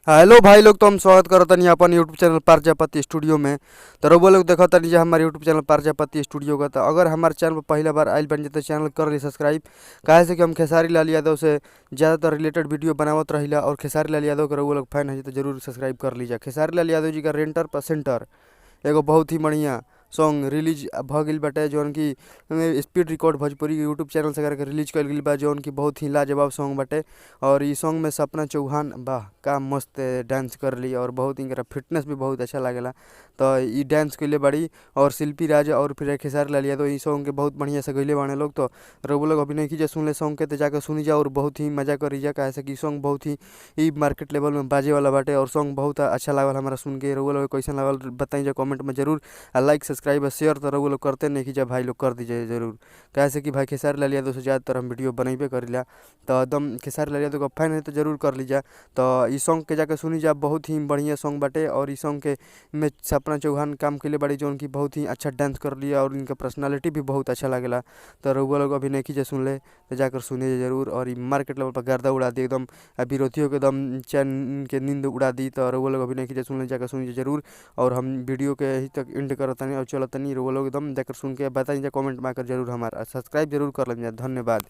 Hello भाई लोग, तो हम स्वागत करतनी अपन यूट्यूब चैनल प्रजापति स्टूडियो में। तो रउआ लोग देखतनी जे हमारे यूट्यूब चैनल प्रजापति स्टूडियो का। तो अगर हमारे चैनल पर पहला बार आइल बन जाते चैनल कर ली सब्सक्राइब। काहे से कि हम खेसारी लाल यादव से ज़्यादातर रिलेटेड वीडियो बनावत रहिला, और खेसारी लाल यादव के रउआ लोग फैन है तो जरूर सब्सक्राइब कर लीजिए। खेसारी लाल यादव जी का रेंटर परसेंटर एगो बहुत ही बढ़िया सॉन्ग रिलीज भ गइल बाटे, जौन की स्पीड रिकॉर्ड भोजपुरी के यूट्यूब चैनल से करके रिलीज कइल गइल बा, जौन की बहुत ही लाजवाब सॉन्ग बाटे। और ई सॉन्ग में सपना चौहान वाह का मस्त डांस करली, और बहुत ही इनकरा फिटनेस भी बहुत अच्छा लागेला। तो ई डांस कइले बाड़ी, और शिल्पी राज और फिर खेसारी लाल यादव ई सॉन्ग के बहुत बढ़िया से गइले बाड़े लोग। तो रउआ लोग अभी नहीं सुनले सॉन्ग के, तो जाकर सुनी जा और बहुत ही मजा करी जा। काहे से कि सॉन्ग बहुत ही ई मार्केट लेवल में बाजे वाला बाटे, और सॉन्ग बहुत अच्छा लागल हमारा सुन के। रउआ लोग कैसन लागल बताई जा कमेंट में जरूर। लाइक सब्सक्राइब और शेयर तो रउआ लोग करते नहीं कि जब भाई लोग कर दीजिए जरूर। काहे से कि भाई खेसारी लाल यादव से ज़्यादातर हम वीडियो बनैबे करीला। तो एकदम खेसारी लाल यादव का फैन है तो जरूर कर लीजिए। तो ई सॉन्ग के जाकर सुनी जा, बहुत ही बढ़िया सॉन्ग बाटे। और ई सॉन्ग के में सपना चौहान काम के लिए बड़ी, जो उनकी बहुत ही अच्छा डांस कर लिया, और इनका पर्सनालिटी भी बहुत अच्छा लागेला। तो रउआ लोग अभी नहीं कीजिए सुन ले तो जाकर सुनिए जरूर। और ई मार्केट लेवल पर गर्दा उड़ा दी एकदम, विरोधियों के एकदम चैन के नींद उड़ा दी। तो रउआ लोग अभी नहीं कीजिए सुन ले, जाकर सुनिए जरूर। और हम वीडियो के यहीं तक एंड करतनी और चलतनी। रउआ लोग एकदम जाकर सुन के बताइए कमेंट में आकर जरूर, हमारा सब्सक्राइब जरूर कर लीजिए। धन्यवाद।